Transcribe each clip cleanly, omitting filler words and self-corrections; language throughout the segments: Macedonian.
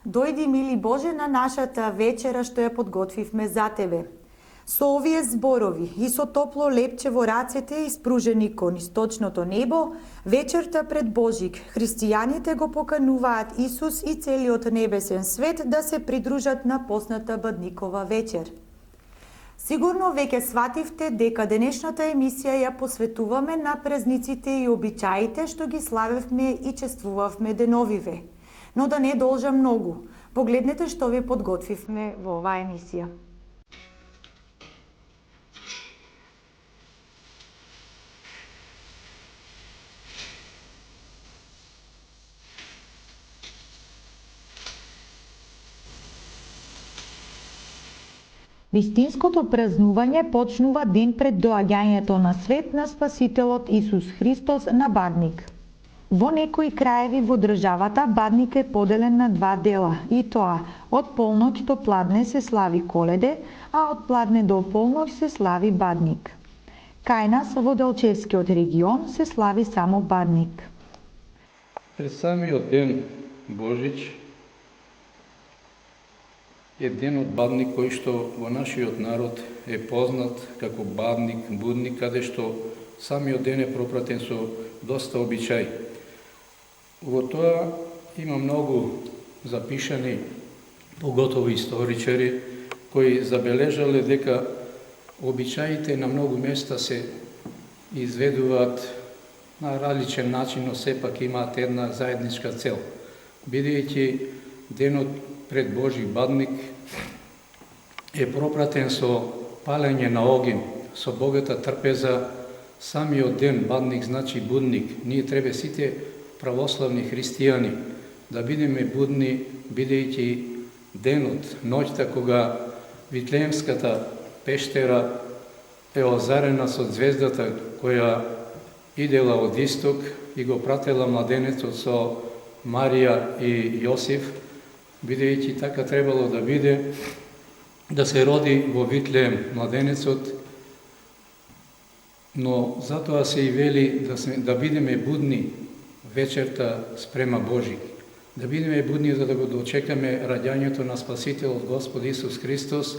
Дојди, мили Боже, на нашата вечера што ја подготвивме за Тебе. Со овие зборови и со топло лепче во рацете испружени кон источното небо, вечерта пред Божик, христијаните го покануваат Исус и целиот небесен свет да се придружат на постната Бадникова вечер. Сигурно веќе свативте дека денешната емисија ја посветуваме на празниците и обичаите што ги славевме и чествувавме деновиве. Но да не должа многу. Погледнете што ви подготвивме во оваа емисија. Вистинското празнување почнува ден пред доаѓањето на свет на Спасителот Исус Христос на Бадник. Во некои краеви во државата Бадник е поделен на два дела, и тоа од полноќ до пладне се слави Коледе, а од пладне до полноќ се слави Бадник. Кај нас во Делчевскиот регион се слави само Бадник. Пред самиот ден Божич е денот Бадник кој што во нашиот народ е познат како Бадник, Будник, каде што самиот ден е пропратен со доста обичаи. Во тоа има многу запишани, поготово историчари, кои забележале дека обичаите на многу места се изведуваат на различен начин, но сепак имаат една заедничка цел. Бидејќи денот пред Божи Бадник е пропратен со палење на огин, со богата трпеза. Самиот ден Бадник значи будник. Ние треба сите православни христијани да бидеме будни, бидејќи денот, ноќта кога Витлеемската пештера е озарена со звездата која идела од исток и го пратела младенецот со Марија и Јосиф, бидејќи така требало да биде, да се роди во Витлеем младенецот, но затоа се и вели да бидеме будни вечерта спрема Божик. Да бидеме будни за да го дочекаме раѓањето на Спасителот Господ Исус Христос,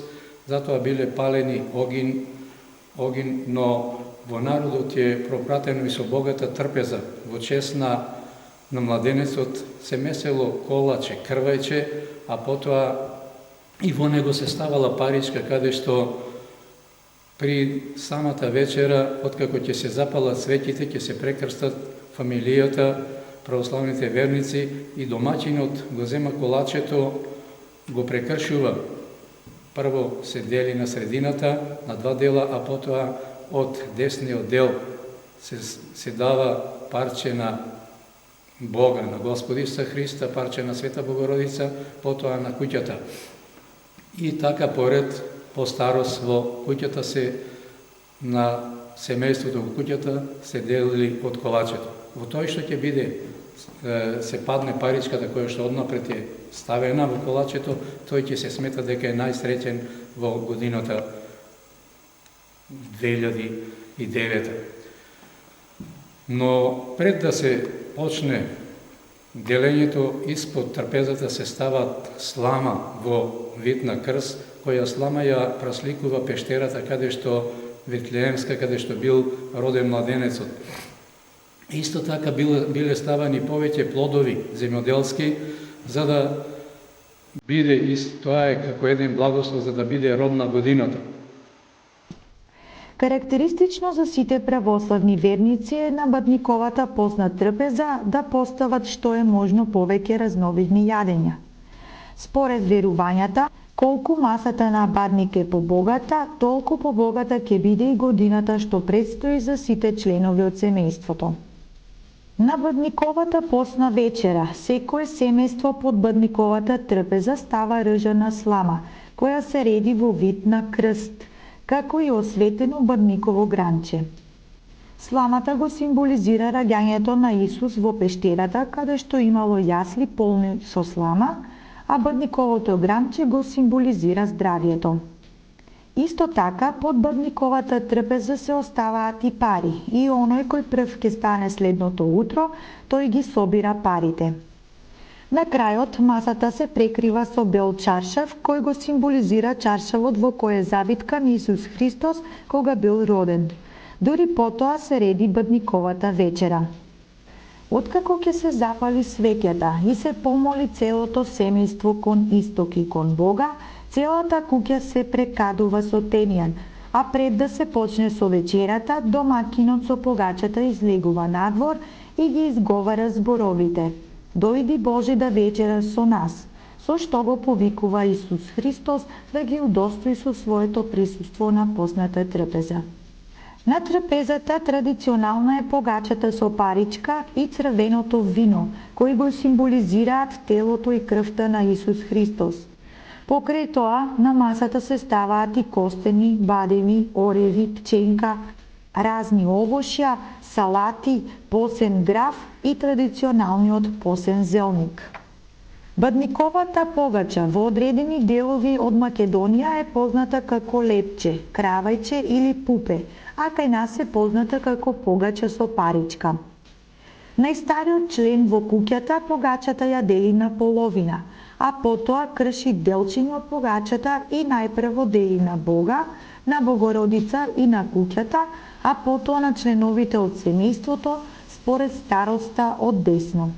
затоа биле палени огин, но во народот е пропратено и со богата трпеза. Во чест на младенецот се месело колаче, крвајче, а потоа и во него се ставала паричка, каде што при самата вечера, откако ќе се запалат светите, ќе се прекрстат фамилијата, православните верници и домаќинот го зема колачето, го прекршува. Прво се дели на средината, на два дела, а потоа од десниот дел се дава парче на Бога, на Господи Исуса Христа, парче на Света Богородица, потоа на куќата. И така поред, по старост во куќата на семејството во куќата се делили од колачето. Во тој што ќе биде се падне паричката која што однапред е ставена во колачето, тој ќе се смета дека е најсреќен во годината 2009. Но пред да се почне делењето, испод трпезата се стават слама во вид на крст, која слама ја прасликува пештерата каде што Витлеемска, каде што бил роден младенецот. Исто така биле ставани повеќе плодови земјоделски, за да биде, тоа е како еден благослов, за да биде родна годината. Карактеристично за сите православни верници е на Бадниковата постна трпеза да постават што е можно повеќе разновидни јадења. Според верувањата, колку масата на Бадник е побогата, толку побогата ќе биде и годината што предстои за сите членови од семејството. На Бадниковата постна вечера, секое семејство под Бадниковата трпеза става ржана слама, која се реди во вид на крст, како и осветено Бадниково гранче. Сламата го символизира раѓањето на Исус во пештерата, каде што имало јасли полни со слама, а Бадниковото гранче го символизира здравието. Исто така, под Бадниковата трпеза се оставаат и пари, и оној кој прв ќе стане следното утро, тој ги собира парите. На крајот, масата се прекрива со бел чаршав, кој го символизира чаршавот во кој е забиткан Исус Христос кога бил роден. Дури потоа се реди бадниковата вечера. Откако ќе се запали свеќата и се помоли целото семејство кон исток и кон Бога, целата куќа се прекадува со тенјан, а пред да се почне со вечерата, домакинот со погачата излегува надвор и ги изговара зборовите: "Дојди Боже да вечераш со нас", со што го повикува Исус Христос да ги удостои со своето присуство на посната трпеза. На трпезата традиционална е погачата со паричка и црвеното вино, кои го символизираат телото и крвта на Исус Христос. Покрај тоа, на масата се ставаат и костени, бадеми, ореви, пченка, разни овошја, салати, посен граф и традиционалниот посен зелник. Бадниковата погача во одредени делови од Македонија е позната како лепче, кравајче или пупе, а кај нас е позната како погача со паричка. Најстариот член во куќата погачата ја дели на половина, а потоа крши делчиња од погачата и најпрво дели на Бога, на Богородица и на куќата, а потоа на членовите од семејството според староста од десно.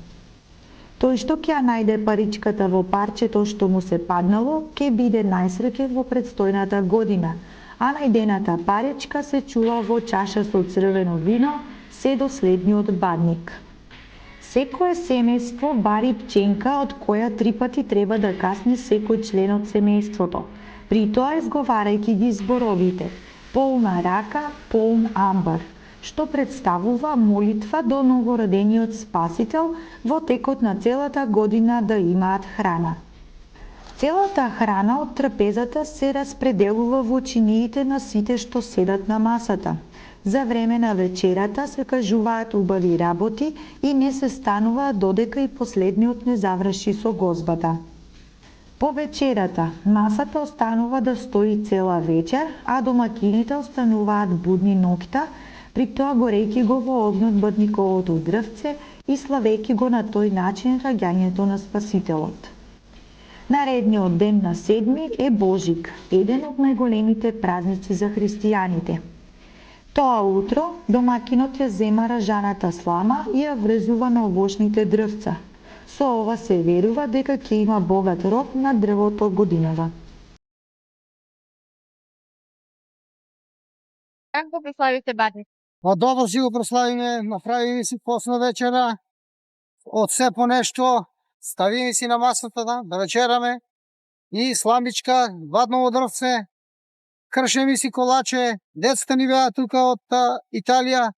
Тој што ќе ја најде паричката во парчето што му се паднало, ќе биде најсреќен во предстојната година, а најдената паричка се чува во чаша со црвено вино, се до следниот бадник. Секое семејство бари пченка од која 3 пати треба да касне секој член од семејството, при тоа изговарајќи ги зборовите: "Полна рака, полн амбар", што представува молитва до новородениот Спасител во текот на целата година да имаат храна. Целата храна од трпезата се распределува во чиниите на сите што седат на масата. За време на вечерата се кажуваат убави работи и не се станува додека и последниот не заврши со гозбата. По вечерата, масата останува да стои цела вечер, а домакините остануваат будни ноќта, при тоа горејќи го во огнот бадниковото дрвце и славејќи го на тој начин раѓањето на Спасителот. Наредниот ден на седми е Божик, еден од најголемите празници за христијаните. Тоа утро домакинот ја зема ражаната слама и ја врзува на овошните дрвца. Со ова се верува дека ќе има богат род на дрвото годинава. Како го прославите бадник? Па добро си го прославиме, направиме си посна вечера, од се по нешто, ставиме си на масата да вечераме, и сламичка, вадново дрвце, кршеме си колаче, децата ни беа тука од Италија,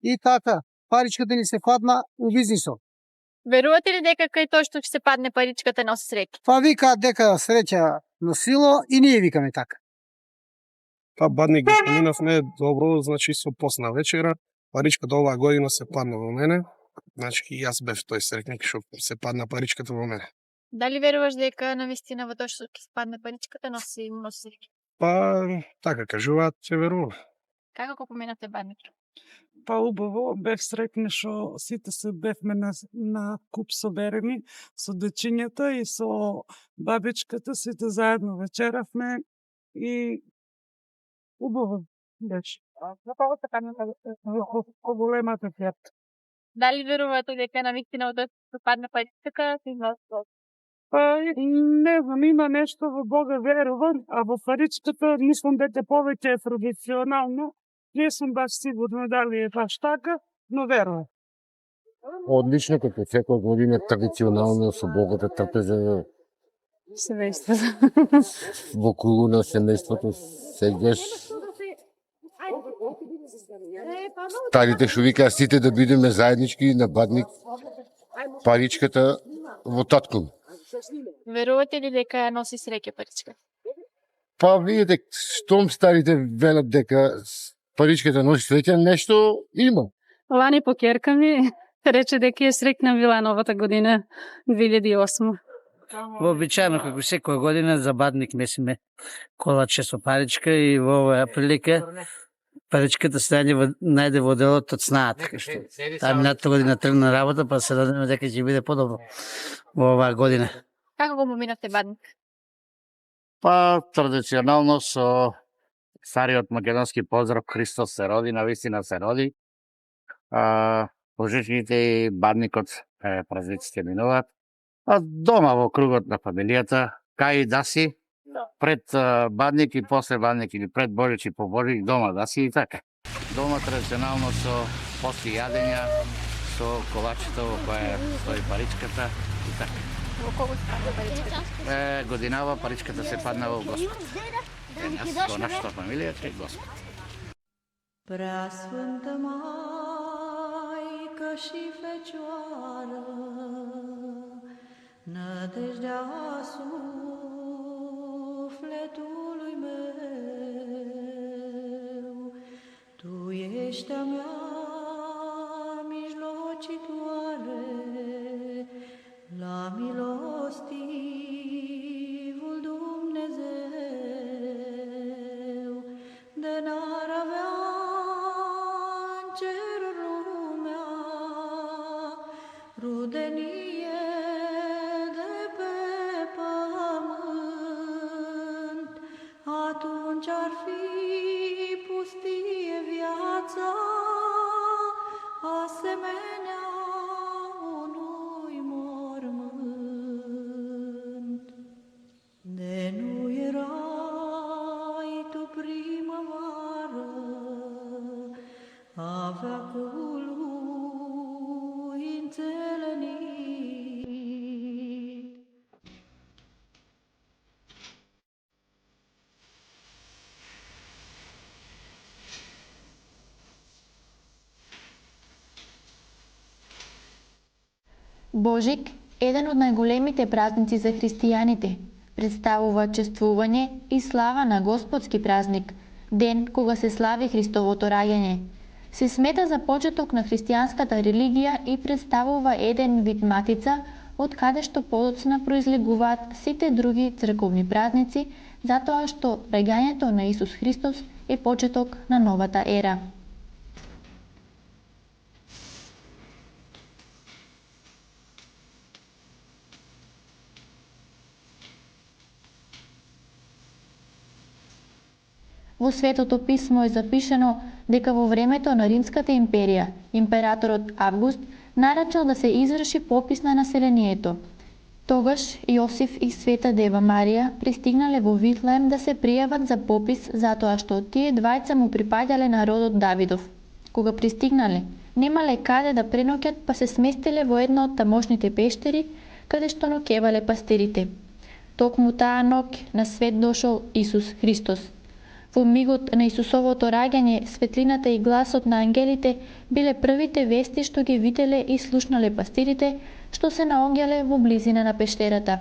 и така, паричката ни се падна у бизнисот. Верувате ли дека кај тоа што ќе се падне паричката носи среќа? Па викаат дека среќа носило и ние викаме така. Па бадник го поминавме добро, значи со посна вечера. Паричката оваа година се падна во мене. Значи и јас бев тој среќник што се падна паричката во мене. Дали веруваш дека навистина во тоа што ќе се падне паричката носи среќа? Па така кажуваат, ќе верувам. Како го поминавте бадник? Па убаво, бев среќна што сите се бевме на куп соберени со дечињата и со бабичката, сите заедно вечеравме и убаво беше. Направо така во големата фијата. Дали верувате дека навистина во тоа што падне паричката се носи? Па не знам, има нешто во Бога верувам, а во паричката мислам дека повеќе е традиционално. Не сум баш сигурна дали е баш така, но верувам. Одлично, како секоја година традиционално со Богата трпеза Семејството. во кругу на семејството сегаш. Старите што викаа сите да бидеме заеднички на бадник паричката во таткун. Верувате ли дека ја носи среќа паричката? Па видите, штом старите велат дека паричката носи среќа, нешто има. Лани по ќерка ми рече дека е среќна била новата година 2008. Вообичаено како секоја година за бадник месиме колаче со паричка и во оваа прилика паричката се најде во делот од снаат. Таа минатата година тргна на работа, па се надеваме дека ќе биде подобро во оваа година. Како го поминавте бадник? Па традиционално со стариот македонски поздрав Христос се роди, навистина се роди. Божичните и бадникот празниците минуваат. А дома во кругот на фамилијата, кај да си, пред бадник и после бадник или пред Божич и по Божик дома да си и така. Дома традиционално со после јадења, со колачето во која стои паричката и така. Во кого се падна паричката? Годинава паричката се падна во Господ. Јас во нашата фамилија е Господ. Preasfântă Maică și Fecioară, nădejdea sufletului meu, Tu ești a mea mijlocitoare, la milostivul Dumnezeu, de n-ar avea cerul lumea, rudenie de pe pământ, atunci ar fi pustie viața, asemenea unui mormânt. De nu erai tu primăvară, a veacului înțelenit. Божик, еден од најголемите празници за христијаните, представува чествување и слава на Господски празник, ден кога се слави Христовото раѓање. Се смета за почеток на христијанската религија и представува еден вид матица од каде што подоцна произлегуваат сите други црковни празници, затоа што раѓањето на Исус Христос е почеток на новата ера. Во Светото писмо е запишано дека во времето на Римската империја, императорот Август нарачал да се изврши попис на населението. Тогаш Јосиф и Света Дева Марија пристигнале во Вифлеем да се пријават за попис затоа што тие двајца му припаѓале на родот Давидов. Кога пристигнале, немале каде да преноќат, па се сместиле во една од тамошните пештери, каде што ноќевале пастирите. Токму таа ноќ на свет дошол Исус Христос. Во мигот на Исусовото раѓање, светлината и гласот на ангелите биле првите вести што ги виделе и слушнале пастирите, што се наоѓале во близина на пештерата.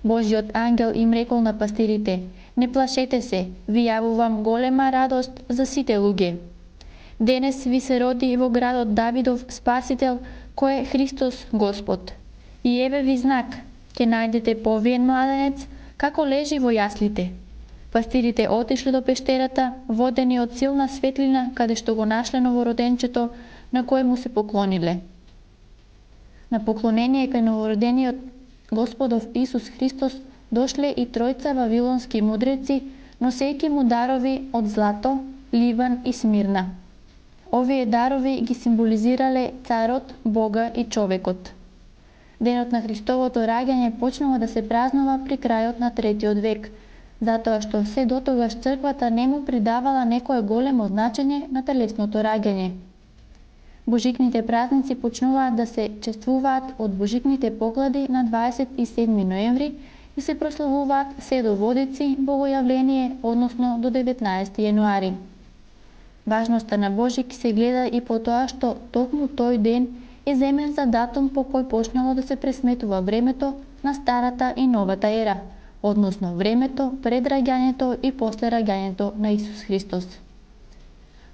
Божиот ангел им рекол на пастирите: "Не плашете се, ви јавувам голема радост за сите луѓе. Денес ви се роди во градот Давидов Спасител, кој е Христос Господ. И еве ви знак, ќе најдете повиен младенец, како лежи во јаслите." Пастирите отишле до пештерата, водени од силна светлина, каде што го нашле новороденчето, на кое му се поклониле. На поклонение кај новородениот Господов Исус Христос дошле и тројца вавилонски мудреци, носејќи му дарови од злато, ливан и смирна. Овие дарови ги символизирале царот, Бога и човекот. Денот на Христовото раѓање почнува да се празнува при крајот на 3. век, затоа што се дотогаш црквата не му придавала некое големо значење на телесното раѓање. Божикните празници почнуваат да се чествуваат од божикните поклади на 27 ноември и се прославуваат се до Водици, Богојавление, односно до 19 јануари. Важноста на Божик се гледа и по тоа што токму тој ден е земен за датум по кој почнало да се пресметува времето на старата и новата ера, односно времето пред раѓањето и после раѓањето на Исус Христос.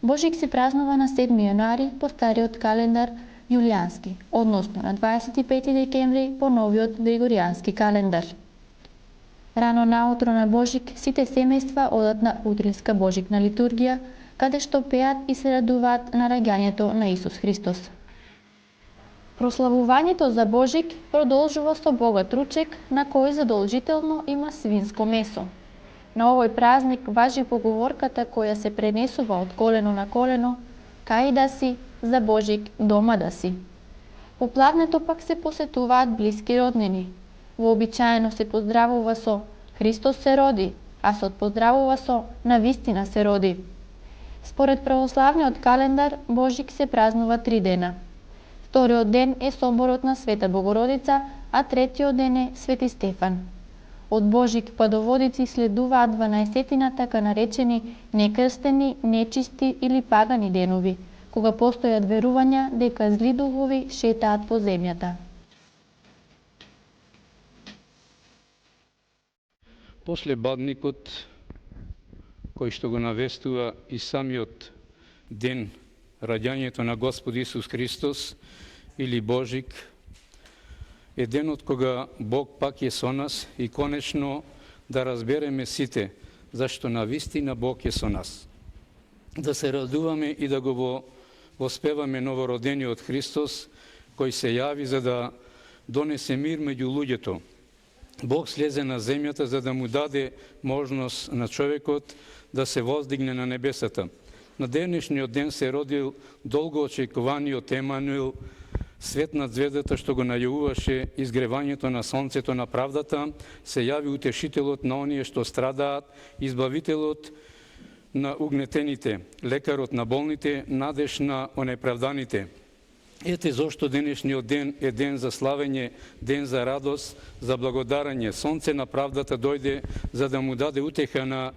Божик се празнува на 7 јануари по стариот календар јулијански, односно на 25 декември по новиот григоријански календар. Рано наутро на Божик сите семејства одат на утринска божикна литургија, каде што пеат и се радуваат на раѓањето на Исус Христос. Прославувањето за Божик продолжува со богат ручек на кој задолжително има свинско месо. На овој празник важи поговорката која се пренесува од колено на колено: кај да си, за Божик дома да си. По пладнето пак се посетуваат блиски роднини. Вообичаено се поздравува со Христос се роди, а се поздравува со навистина се роди. Според православниот календар Божик се празнува 3 дена. Вториот ден е соборот на Света Богородица, а третиот ден е Свети Стефан. Од Божик па до Водици следуваат 12 така наречени некрстени, нечисти или пагани денови, кога постојат верувања дека зли духови шетаат по земјата. После бадникот, кој што го навестува и самиот ден раѓањето на Господ Исус Христос или Божик, е денот кога Бог пак е со нас и конечно да разбереме сите зашто навистина Бог е со нас. Да се радуваме и да го воспеваме новородениот Христос, кој се јави за да донесе мир меѓу луѓето. Бог слезе на земјата за да му даде можност на човекот да се воздигне на небесата. На денешниот ден се родил долго очекуваниот Емануил, свет над звездата што го најавуваше изгревањето на сонцето на правдата, се јави утешителот на оние што страдаат, избавителот на угнетените, лекарот на болните, надеж на онеправданите. Ете зошто денешниот ден е ден за славење, ден за радост, за благодарање. Сонце на правдата дојде за да му даде утеха на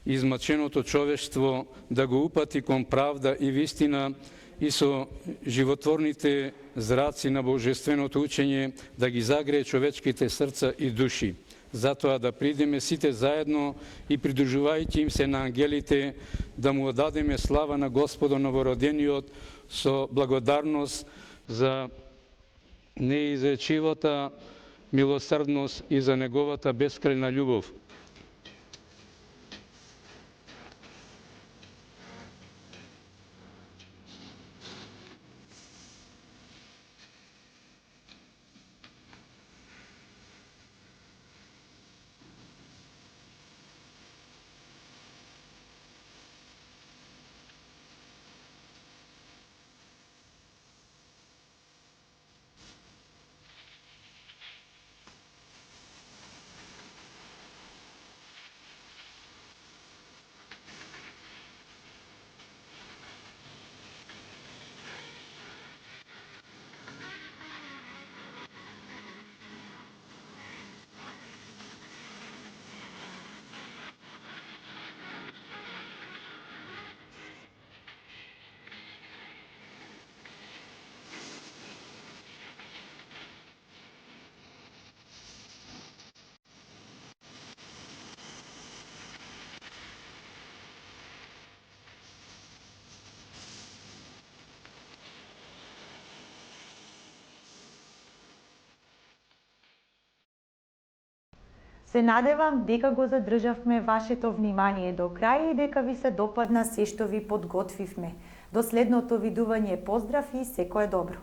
измаченото човештво, да го упати кон правда и вистина и со животворните зраци на божественото учење да ги загрее човечките срца и души. Затоа да придеме сите заедно и придружувајќи им се на ангелите, да му одадеме слава на Господа новородениот со благодарност за неизречивата милосрдност и за неговата бескрајна љубов. Се надевам дека го задржавме вашето внимание до крај и дека ви се допадна се што ви подготвивме. До следното видување поздрав и секое добро.